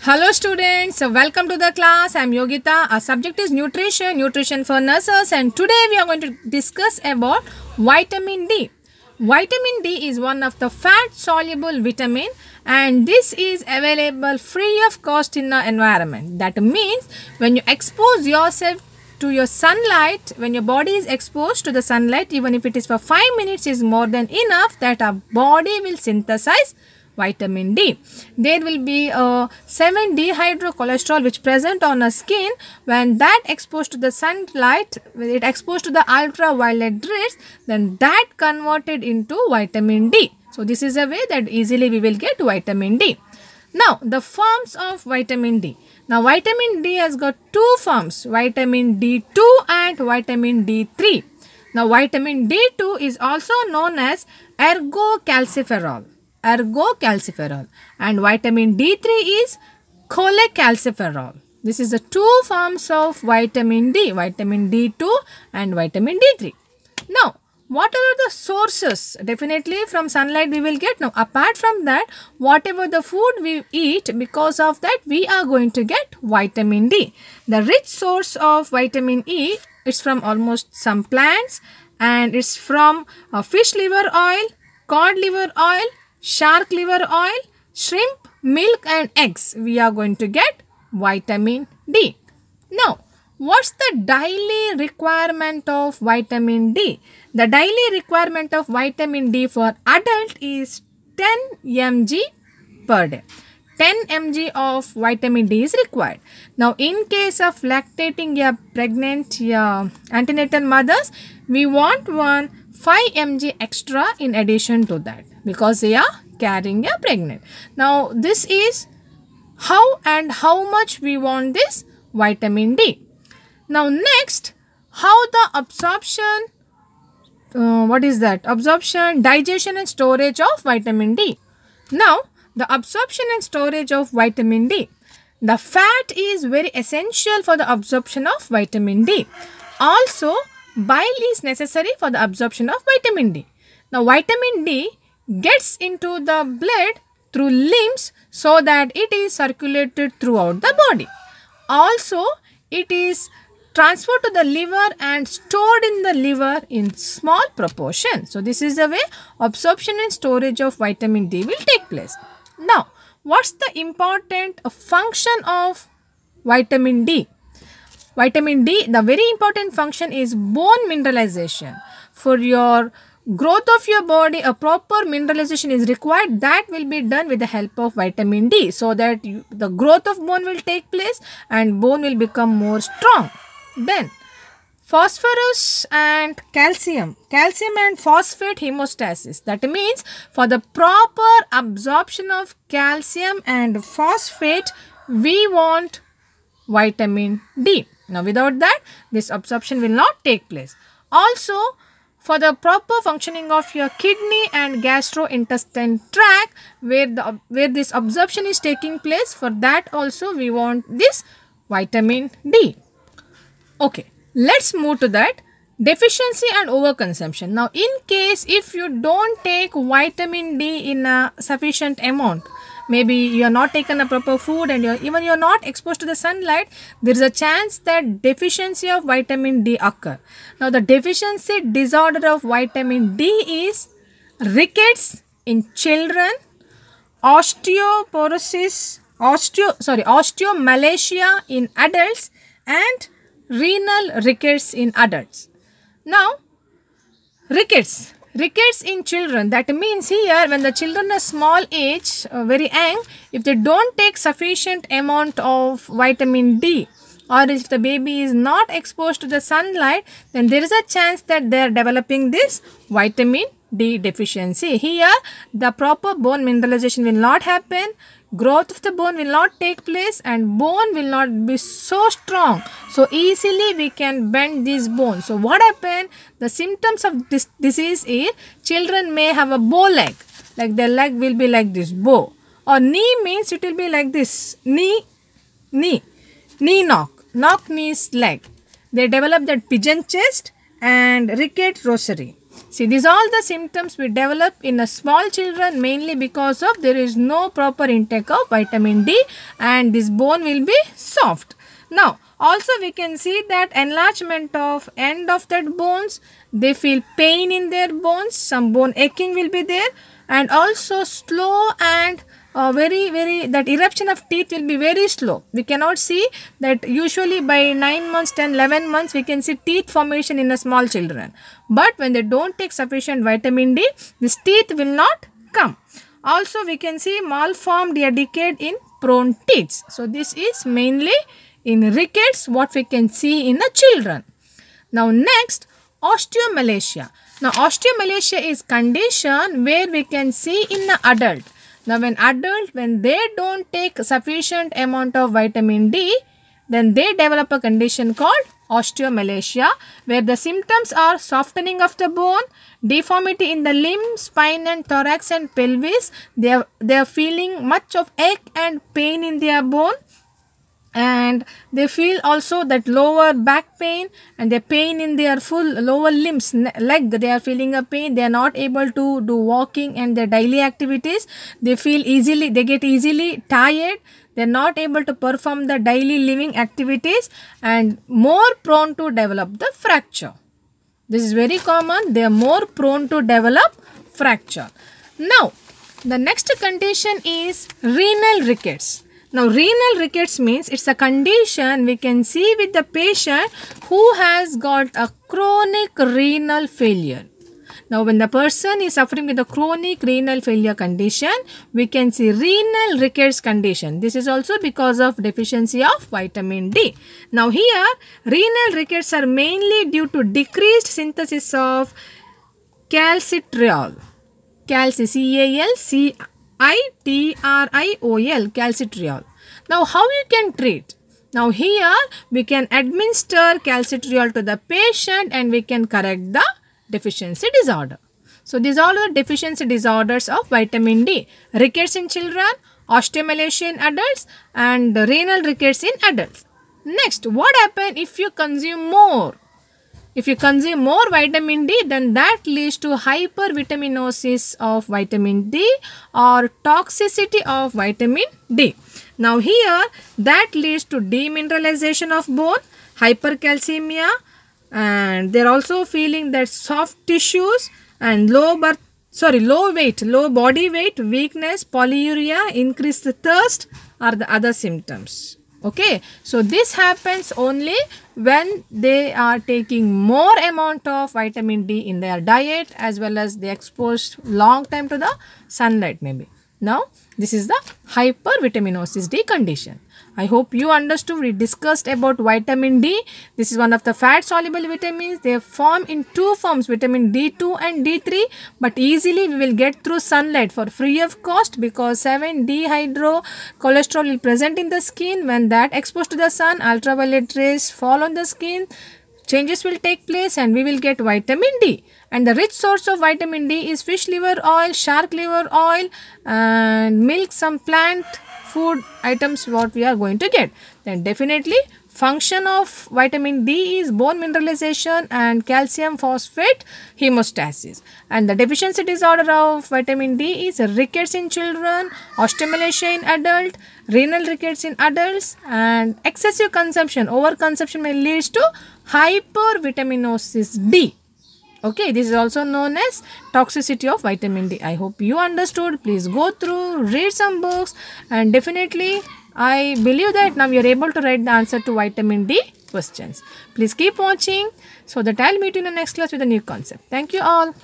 Hello students, welcome to the class. I am Yogita. Our subject is nutrition for nurses, and today we are going to discuss about vitamin D. Vitamin D is one of the fat soluble vitamin and this is available free of cost in the environment. That means when you expose yourself to your sunlight, when your body is exposed to the sunlight, even if it is for 5 minutes, is more than enough that our body will synthesize vitamin D. There will be 7-dehydrocholesterol which present on our skin. When that exposed to the sunlight, when it exposed to the ultraviolet rays, then that converted into vitamin D. So this is a way that easily we will get vitamin D. Now the forms of vitamin D. Now vitamin D has got two forms, vitamin D2 and vitamin D3. Now vitamin D2 is also known as ergocalciferol and vitamin D3 is cholecalciferol. This is the two forms of vitamin D, vitamin D2 and vitamin D3. Now, what are the sources? Definitely from sunlight we will get. Now, apart from that, whatever the food we eat, because of that we are going to get vitamin D. The rich source of vitamin E is from almost some plants and it's from fish liver oil, cod liver oil, shark liver oil, shrimp, milk and eggs. We are going to get vitamin D. Now, what's the daily requirement of vitamin D? The daily requirement of vitamin D for adult is 10 mg per day. 10 mg of vitamin D is required. Now, in case of lactating or pregnant antenatal mothers, we want 5 mg extra in addition to that because they are carrying a pregnant. Now, this is how and how much we want this vitamin D. Now, next, how the absorption, absorption, digestion and storage of vitamin D. Now, the absorption and storage of vitamin D. The fat is very essential for the absorption of vitamin D. Also, bile is necessary for the absorption of vitamin D. Now, vitamin D gets into the blood through limbs so that it is circulated throughout the body. Also, it is transferred to the liver and stored in the liver in small proportion. So, this is the way absorption and storage of vitamin D will take place. Now, what's the important function of vitamin D? Vitamin D, the very important function is bone mineralization. For your growth of your body, a proper mineralization is required. That will be done with the help of vitamin D so that the growth of bone will take place and bone will become more strong. Then, phosphorus and calcium and phosphate homeostasis. That means for the proper absorption of calcium and phosphate, we want vitamin D. Now, without that, this absorption will not take place. Also, for the proper functioning of your kidney and gastrointestinal tract, where this absorption is taking place, for that also we want this vitamin D. Okay, let's move to that. Deficiency and overconsumption. Now, in case if you don't take vitamin D in a sufficient amount, maybe you are not taken a proper food and you are not exposed to the sunlight, there is a chance that deficiency of vitamin D occur. Now, the deficiency disorder of vitamin D is rickets in children, osteomalacia in adults and renal rickets in adults. Now, rickets in children, that means here when the children are small age, very young, if they don't take sufficient amount of vitamin D or if the baby is not exposed to the sunlight, then there is a chance that they are developing this vitamin D deficiency. Here, the proper bone mineralization will not happen, growth of the bone will not take place and bone will not be so strong. So, easily we can bend these bones. So, what happens? The symptoms of this disease is children may have a bow leg, like their leg will be like this, bow. Or knee means it will be like this, knee knock knees leg. They develop that pigeon chest and ricket rosary. See, these all the symptoms we develop in a small children mainly because of there is no proper intake of vitamin D, and this bone will be soft. Now, also we can see that enlargement of end of that bones, they feel pain in their bones, some bone aching will be there, and also slow and very that eruption of teeth will be very slow. We cannot see that usually by 9 months, 10, 11 months we can see teeth formation in a small children. But when they don't take sufficient vitamin D, this teeth will not come. Also we can see malformed or decayed in prone teeth. So this is mainly in rickets what we can see in the children. Now next, osteomalacia. Now osteomalacia is condition where we can see in the adult. Now when they don't take sufficient amount of vitamin D, then they develop a condition called osteomalacia, where the symptoms are softening of the bone, deformity in the limb, spine and thorax and pelvis. They are feeling much of ache and pain in their bone, and they feel also that lower back pain and the pain in their full lower limbs, leg, they are feeling a pain. They are not able to do walking and their daily activities. They get easily tired. They are not able to perform the daily living activities and more prone to develop the fracture. This is very common. They are more prone to develop fracture. Now, the next condition is renal rickets. Now, renal rickets means it's a condition we can see with the patient who has got a chronic renal failure. Now, when the person is suffering with a chronic renal failure condition, we can see renal rickets condition. This is also because of deficiency of vitamin D. Now, here renal rickets are mainly due to decreased synthesis of calcitriol. C-A-L-C-I-T-R-I-O-L, calcitriol. Now, how you can treat? Now, here we can administer calcitriol to the patient and we can correct the deficiency disorder. So, these are all the deficiency disorders of vitamin D. Rickets in children, osteomalacia in adults and renal rickets in adults. Next, what happens if you consume more? If you consume more vitamin D, then that leads to hypervitaminosis of vitamin D or toxicity of vitamin D. Now here that leads to demineralization of bone, hypercalcemia, and they are also feeling that soft tissues and low body weight, weakness, polyuria, increased thirst are the other symptoms. Okay, so this happens only when they are taking more amount of vitamin D in their diet as well as they exposed long time to the sunlight maybe. Now, this is the hypervitaminosis D condition. I hope you understood. We discussed about vitamin D. This is one of the fat soluble vitamins. They form in two forms, vitamin D2 and D3, but easily we will get through sunlight for free of cost because 7-dehydrocholesterol will present in the skin. When that exposed to the sun, ultraviolet rays fall on the skin, changes will take place and we will get vitamin D. And the rich source of vitamin D is fish liver oil, shark liver oil and milk, some plant food items what we are going to get. Then definitely function of vitamin D is bone mineralization and calcium phosphate hemostasis. And the deficiency disorder of vitamin D is rickets in children, osteomalacia in adult, renal rickets in adults, and excessive consumption, overconsumption may lead to hypervitaminosis D. Okay, this is also known as toxicity of vitamin D. I hope you understood. Please go through, read some books, and definitely I believe that now you are able to write the answer to vitamin D questions. Please keep watching so that I will meet you in the next class with a new concept. Thank you all.